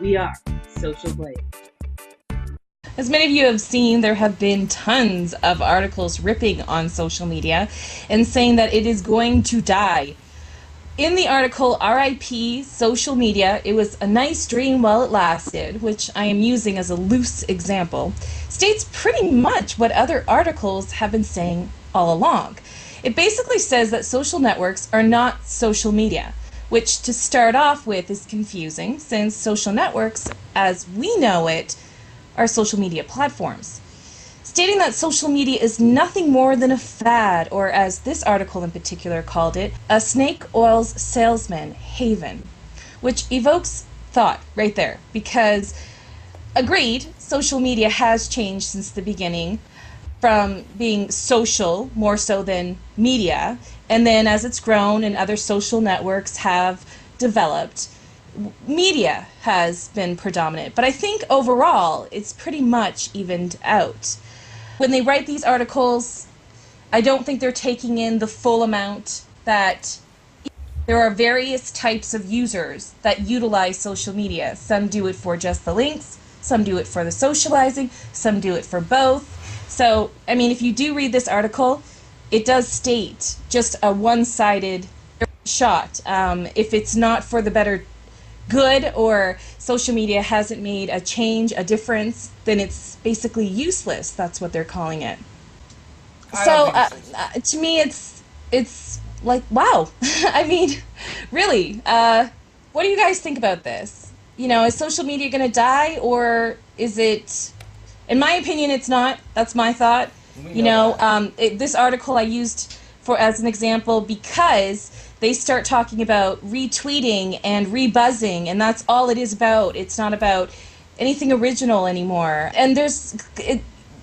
We are Social Blade. As many of you have seen, there have been tons of articles ripping on social media and saying that it is going to die. In the article, R.I.P. social media, it was a nice dream while it lasted, which I am using as a loose example, states pretty much what other articles have been saying all along. It basically says that social networks are not social media, which to start off with is confusing since social networks, as we know it, are social media platforms, stating that social media is nothing more than a fad, or as this article in particular called it, a snake oil's salesman haven, which evokes thought right there, because agreed, social media has changed since the beginning from being social more so than media, and then as it's grown and other social networks have developed, media has been predominant, but I think overall it's pretty much evened out. When they write these articles, I don't think they're taking in the full amount that there are various types of users that utilize social media. Some do it for just the links, some do it for the socializing, some do it for both. So, I mean, if you do read this article, it does state just a one-sided shot. If it's not for the better good or social media hasn't made a change, a difference, then it's basically useless. That's what they're calling it. So to me, it's like, wow. I mean, really, what do you guys think about this? You know, is social media going to die, or is it? In my opinion, it's not. That's my thought. This article I used for as an example because they start talking about retweeting and rebuzzing, and that's all it is about. It's not about anything original anymore. And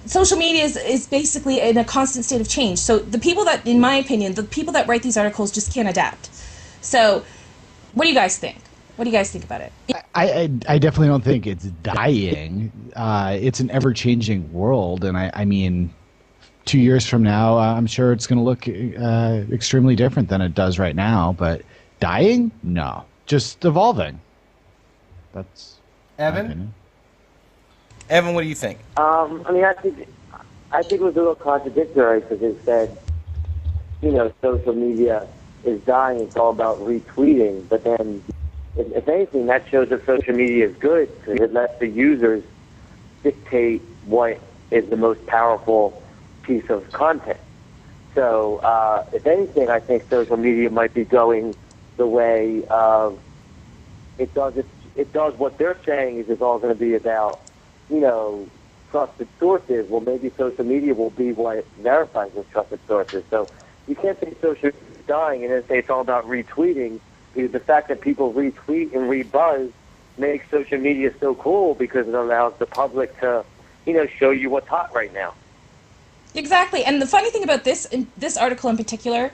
social media is basically in a constant state of change. So the people that, in my opinion, the people that write these articles just can't adapt. So what do you guys think? What do you guys think about it? I definitely don't think it's dying. It's an ever-changing world, and I mean, 2 years from now, I'm sure it's going to look extremely different than it does right now. But dying? No. Just evolving. That's Evan? Evan, what do you think? I mean, I think it was a little contradictory because it said, you know, social media is dying. It's all about retweeting. But then, if anything, that shows that social media is good because it lets the users dictate what is the most powerful piece of content. So, if anything, I think social media might be going the way of it does. It does what they're saying is it's all going to be about, you know, trusted sources. Well, maybe social media will be what verifies those trusted sources. So you can't say social media is dying and then say it's all about retweeting, because the fact that people retweet and rebuzz makes social media so cool because it allows the public to, you know, show you what's hot right now. Exactly. And the funny thing about this article in particular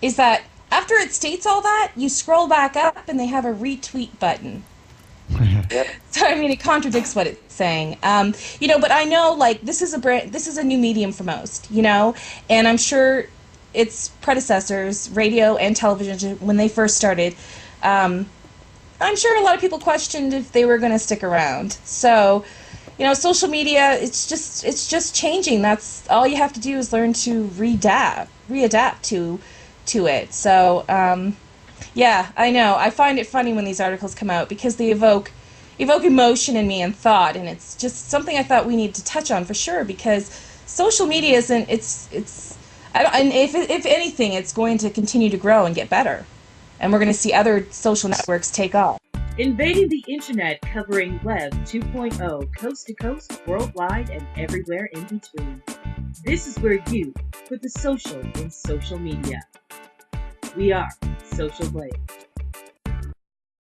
is that after it states all that, you scroll back up and they have a retweet button. Yep. So I mean, it contradicts what it's saying. You know, but I know, like, this is a new medium for most, you know, and I'm sure its predecessors, radio and television, when they first started, I'm sure a lot of people questioned if they were going to stick around. So, you know, social media, it's just changing. That's all you have to do is learn to readapt to it. So, yeah, I know. I find it funny when these articles come out because they evoke emotion in me and thought, and it's just something I thought we need to touch on for sure, because social media isn't, and if anything, it's going to continue to grow and get better. And we're going to see other social networks take off. Invading the internet, covering Web 2.0, coast to coast, worldwide, and everywhere in between. This is where you put the social in social media. We are Social Blade.